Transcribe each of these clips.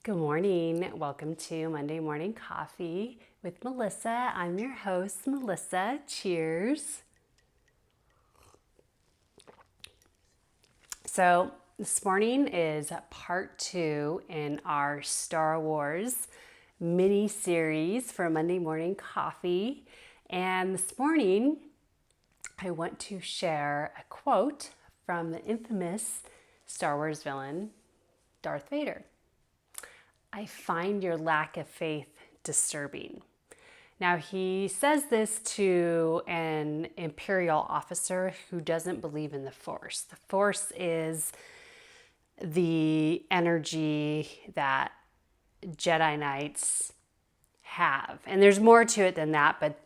Good morning. Welcome to Monday Morning Coffee with Melissa. I'm your host, Melissa. Cheers. So, this morning is part 2 in our Star Wars mini series for Monday Morning Coffee. And this morning, I want to share a quote from the infamous Star Wars villain, Darth Vader. I find your lack of faith disturbing. Now, he says this to an Imperial officer who doesn't believe in the Force. The Force is the energy that Jedi Knights have. And there's more to it than that, but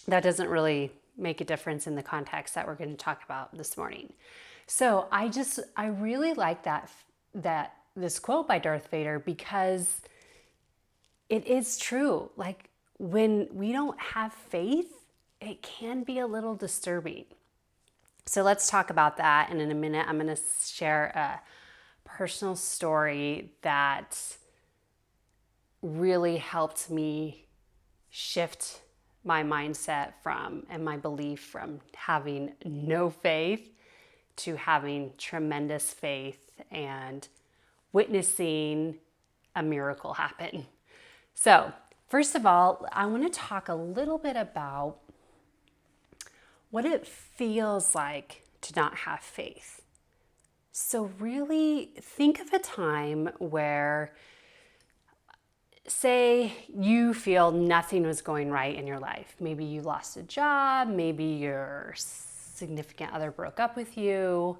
that doesn't really make a difference in the context that we're going to talk about this morning. So I really like that this quote by Darth Vader, because it is true. Like, when we don't have faith, it can be a little disturbing. So let's talk about that. And in a minute, I'm going to share a personal story that really helped me shift my mindset and my belief from having no faith to having tremendous faith and witnessing a miracle happen. So, first of all, I want to talk a little bit about what it feels like to not have faith. So, really think of a time where, say, you feel nothing was going right in your life. Maybe you lost a job, maybe your significant other broke up with you.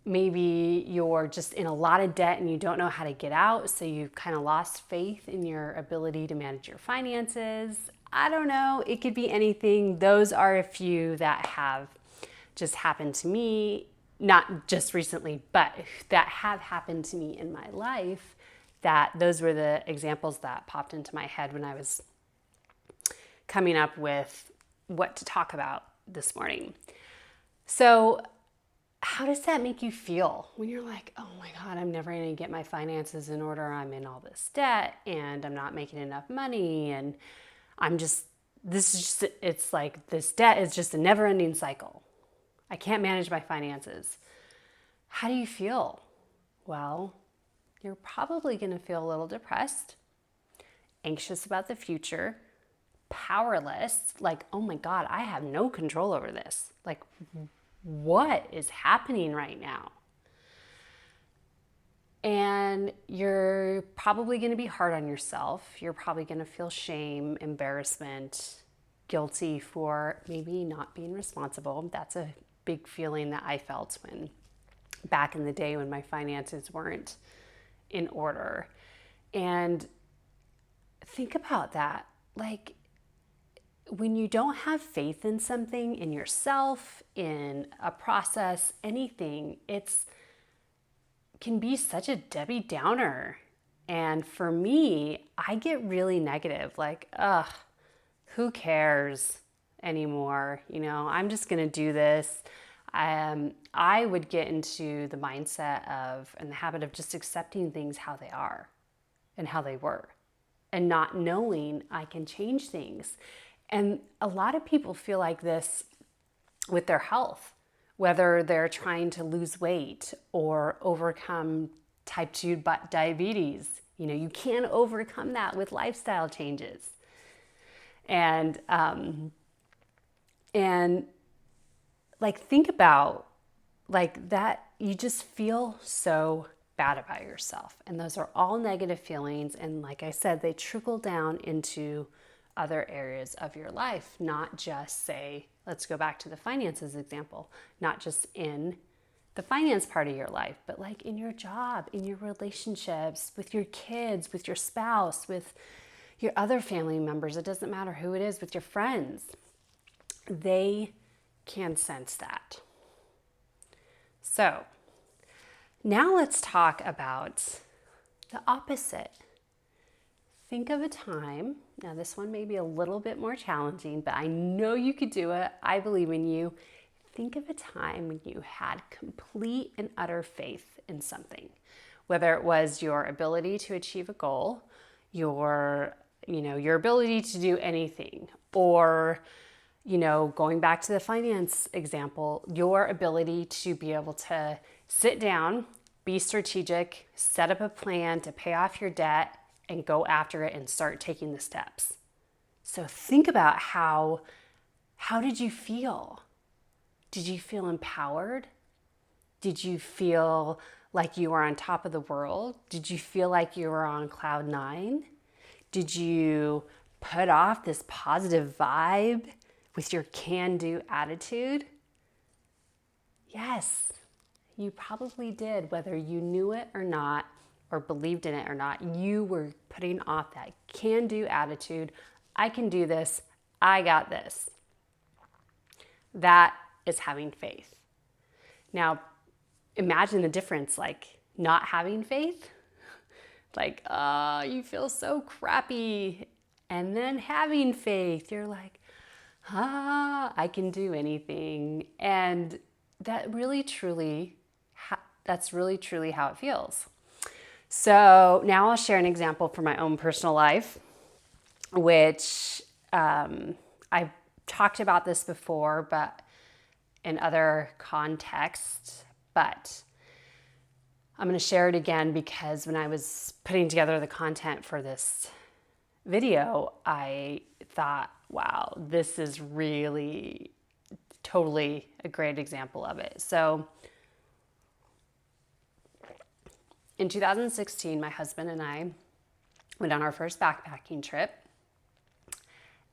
Maybe you're just in a lot of debt and you don't know how to get out, so you've kind of lost faith in your ability to manage your finances. I don't know, it could be anything. Those are a few that have just happened to me, not just recently, but that have happened to me in my life. Those were the examples that popped into my head when I was coming up with what to talk about this morning. So, how does that make you feel when you're like, oh my God, I'm never going to get my finances in order. I'm in all this debt and I'm not making enough money. And it's like this debt is just a never ending cycle. I can't manage my finances. How do you feel? Well, you're probably going to feel a little depressed, anxious about the future, powerless, like, oh my God, I have no control over this. Like, what is happening right now? And you're probably going to be hard on yourself. You're probably going to feel shame, embarrassment, guilty for maybe not being responsible. That's a big feeling that I felt back in the day when my finances weren't in order. And think about that. Like, when you don't have faith in something, in yourself, in a process, anything, can be such a Debbie Downer. And for me, I get really negative, like, who cares anymore? I'm just going to do this. I would get into the mindset and the habit of just accepting things how they are and how they were, and not knowing I can change things. And a lot of people feel like this with their health, whether they're trying to lose weight or overcome type 2 diabetes. You can't overcome that with lifestyle changes. And like, think about like that, you just feel so bad about yourself. And those are all negative feelings. And like I said, they trickle down into other areas of your life, not just, say, let's go back to the finances example, not just in the finance part of your life, but like in your job, in your relationships, with your kids, with your spouse, with your other family members. It doesn't matter who it is, with your friends. They can sense that. So now let's talk about the opposite. Think of a time, now this one may be a little bit more challenging, but I know you could do it. I believe in you. Think of a time when you had complete and utter faith in something, whether it was your ability to achieve a goal, your ability to do anything, or, going back to the finance example, your ability to be able to sit down, be strategic, set up a plan to pay off your debt, and go after it and start taking the steps. So think about how did you feel? Did you feel empowered? Did you feel like you were on top of the world? Did you feel like you were on cloud nine? Did you put off this positive vibe with your can-do attitude? Yes, you probably did, whether you knew it or not, or believed in it or not. You were putting off that can-do attitude. I can do this. I got this. That is having faith. Now, imagine the difference, like not having faith, like, you feel so crappy. And then having faith, you're like, I can do anything. And that's really truly how it feels. So now I'll share an example from my own personal life, which I've talked about this before, but in other contexts, but I'm going to share it again because when I was putting together the content for this video, I thought, wow, this is really totally a great example of it. So in 2016, my husband and I went on our first backpacking trip,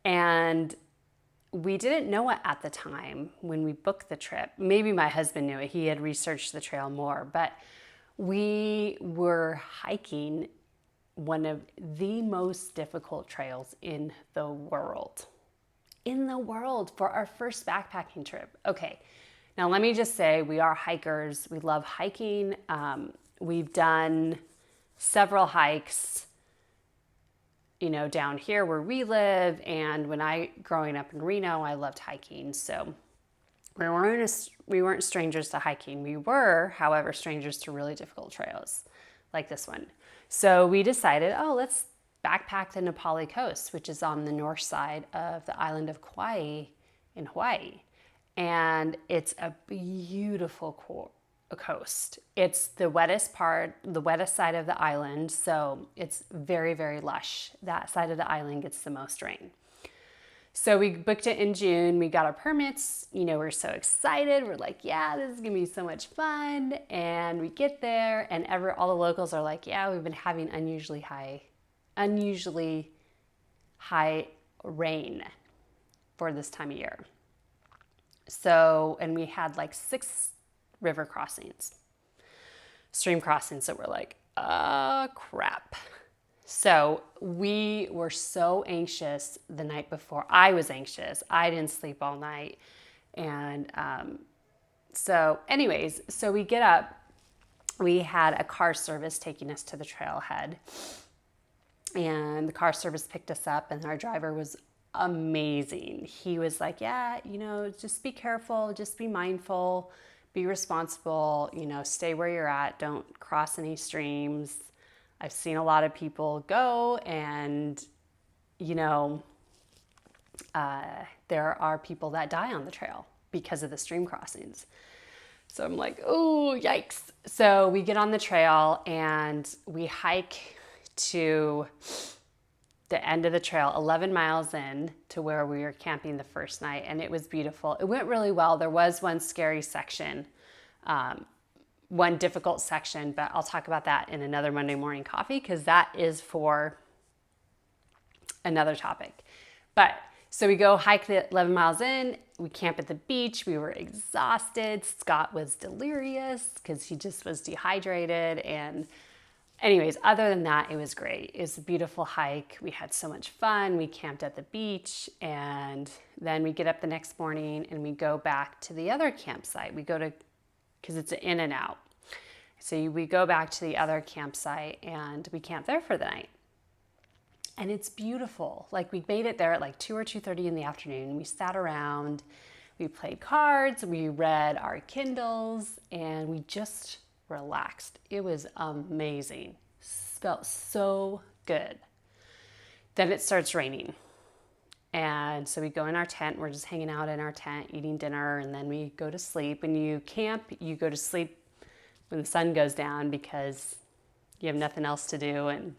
and we didn't know it at the time when we booked the trip. Maybe my husband knew it. He had researched the trail more, but we were hiking one of the most difficult trails in the world. For our first backpacking trip. Okay, now let me just say, we are hikers. We love hiking. We've done several hikes, down here where we live. And growing up in Reno, I loved hiking. So we weren't strangers to hiking. We were, however, strangers to really difficult trails like this one. So we decided, let's backpack the Nepali coast, which is on the north side of the island of Kauai in Hawaii. And it's a beautiful coast. It's the wettest side of the island. So it's very, very lush. That side of the island gets the most rain. So we booked it in June. We got our permits. We're so excited. We're like, yeah, this is going to be so much fun. And we get there, and all the locals are like, yeah, we've been having unusually high rain for this time of year. So, and we had like 6 river crossings, stream crossings. So we're like, crap. So we were so anxious the night before. I was anxious. I didn't sleep all night. And so we get up. We had a car service taking us to the trailhead. And the car service picked us up, and our driver was amazing. He was like, yeah, just be careful, just be mindful, be responsible, stay where you're at, don't cross any streams. I've seen a lot of people go, and, there are people that die on the trail because of the stream crossings. So I'm like, oh, yikes. So we get on the trail and we hike to the end of the trail, 11 miles in to where we were camping the first night. And it was beautiful. It went really well. There was one scary section, one difficult section, but I'll talk about that in another Monday Morning Coffee, because that is for another topic. But so we go hike the 11 miles in, we camp at the beach. We were exhausted. Scott was delirious because he just was dehydrated. And anyways, other than that, it was great. It was a beautiful hike. We had so much fun. We camped at the beach, and then we get up the next morning and we go back to the other campsite. Because it's an in and out. So we go back to the other campsite and we camp there for the night. And it's beautiful. Like, we made it there at like 2 or 2:30 in the afternoon. We sat around, we played cards, we read our Kindles, and we just relaxed. It was amazing. Felt so good. Then it starts raining. And so we go in our tent. We're just hanging out in our tent, eating dinner, and then we go to sleep. When you camp, you go to sleep when the sun goes down because you have nothing else to do. And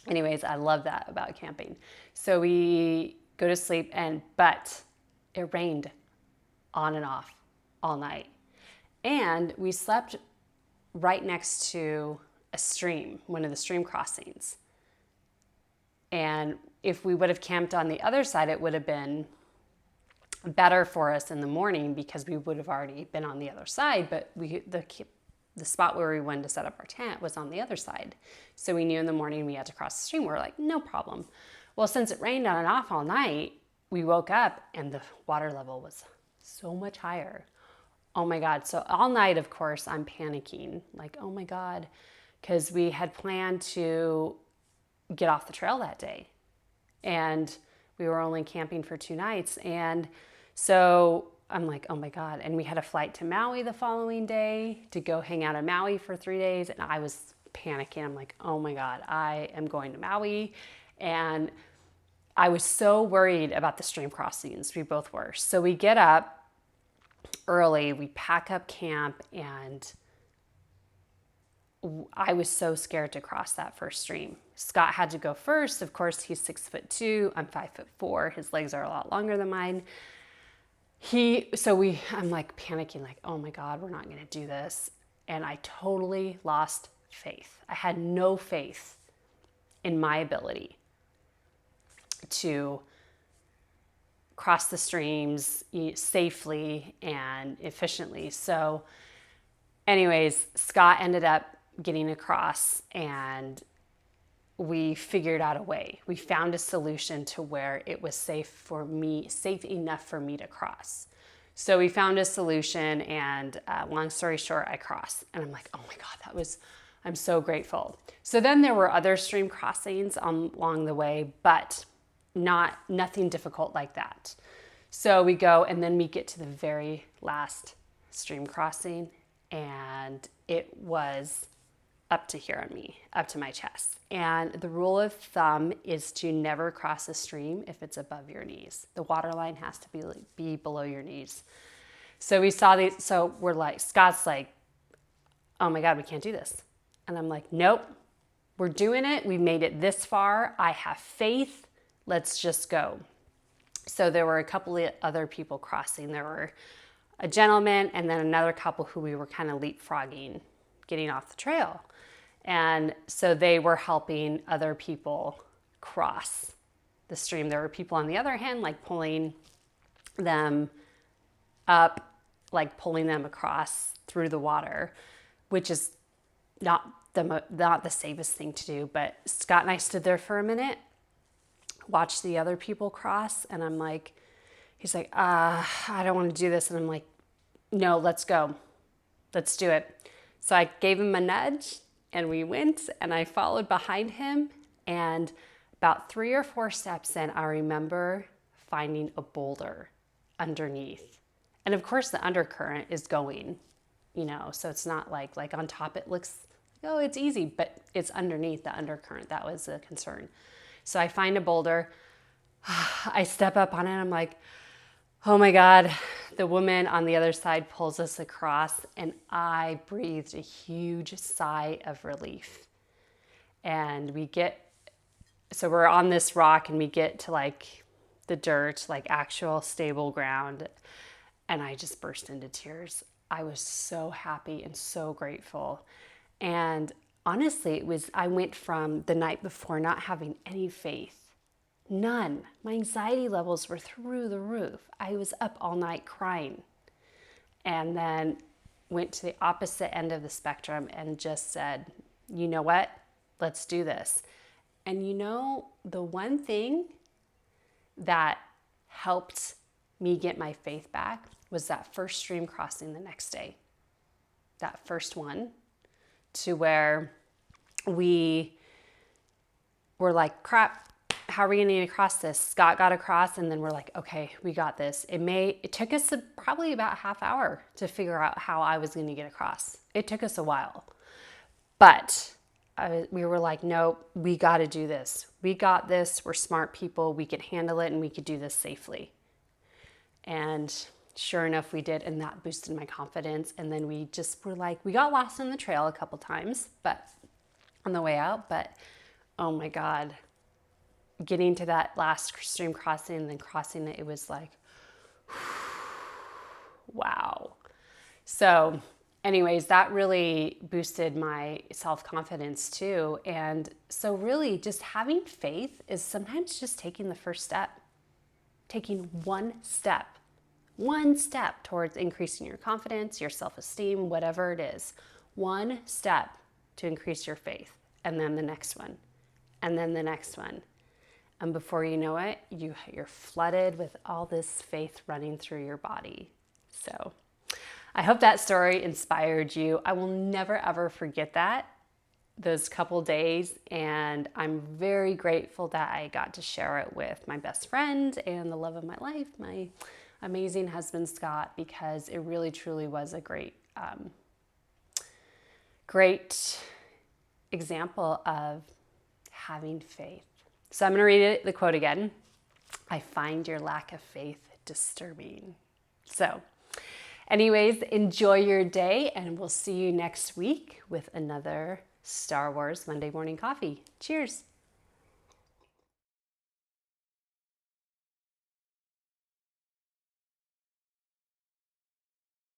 anyways, I love that about camping. So we go to sleep, but it rained on and off all night. And we slept right next to a stream, one of the stream crossings. And if we would have camped on the other side, it would have been better for us in the morning because we would have already been on the other side. But the spot where we wanted to set up our tent was on the other side. So we knew in the morning we had to cross the stream. We were like, no problem. Well, since it rained on and off all night, we woke up and the water level was so much higher. Oh my God. So all night, of course, I'm panicking. Like, oh my God. Because we had planned to get off the trail that day. And we were only camping for 2 nights. And so I'm like, oh my God. And we had a flight to Maui the following day to go hang out in Maui for 3 days. And I was panicking. I'm like, oh my God, I am going to Maui. And I was so worried about the stream crossings. We both were. So we get up early, we pack up camp, and I was so scared to cross that first stream. Scott had to go first. Of course, he's 6'2". I'm 5'4". His legs are a lot longer than mine. I'm like panicking, like, oh my God, we're not going to do this. And I totally lost faith. I had no faith in my ability to cross the streams safely and efficiently. So anyways, Scott ended up getting across and we figured out a way. We found a solution to where it was safe enough for me to cross. So we found a solution, and long story short, I crossed. And I'm like, oh my God, I'm so grateful. So then there were other stream crossings along the way, but nothing difficult like that. So we go, and then we get to the very last stream crossing, and it was up to here on me, up to my chest. And the rule of thumb is to never cross a stream if it's above your knees. The water line has to be below your knees. So we saw these, so we're like, Scott's like, oh my God, we can't do this. And I'm like, nope, we're doing it. We made it this far. I have faith. Let's just go. So there were a couple of other people crossing. There were a gentleman and then another couple who we were kind of leapfrogging, getting off the trail. And so they were helping other people cross the stream. There were people on the other hand, like pulling them up, like pulling them across through the water, which is not the safest thing to do. But Scott and I stood there for a minute, watched the other people cross, and I'm like, he's like, I don't want to do this. And I'm like, no, let's go. Let's do it. So I gave him a nudge and we went, and I followed behind him. And about 3 or 4 steps in, I remember finding a boulder underneath. And of course the undercurrent is going, so it's not like on top it looks, oh, it's easy, but it's underneath the undercurrent. That was a concern. So I find a boulder, I step up on it. I'm like, oh my God. The woman on the other side pulls us across, and I breathed a huge sigh of relief. And so we're on this rock, and we get to like the dirt, like actual stable ground. And I just burst into tears. I was so happy and so grateful. And honestly, I went from the night before not having any faith. None. My anxiety levels were through the roof. I was up all night crying. And then went to the opposite end of the spectrum and just said, you know what? Let's do this. And the one thing that helped me get my faith back was that first stream crossing the next day. That first one, to where we were like, crap, how are we going to get across this? Scott got across, and then we're like, okay, we got this. It took us probably about a half hour to figure out how I was going to get across. It took us a while, but we were like, nope, we got to do this. We got this. We're smart people. We could handle it, and we could do this safely. And sure enough, we did, and that boosted my confidence. And then we just were like, we got lost on the trail a couple times, but on the way out, but oh my God, getting to that last stream crossing and then crossing it, it was like, wow. So anyways, that really boosted my self-confidence too. And so really just having faith is sometimes just taking the first step, taking one step towards increasing your confidence, your self-esteem, whatever it is. One step to increase your faith, and then the next one, and then the next one. And before you know it, you're flooded with all this faith running through your body. So I hope that story inspired you. I will never, ever forget those couple days. And I'm very grateful that I got to share it with my best friend and the love of my life, my amazing husband, Scott, because it really, truly was a great example of having faith. So I'm going to read the quote again. I find your lack of faith disturbing. So anyways, enjoy your day, and we'll see you next week with another Star Wars Monday Morning Coffee. Cheers.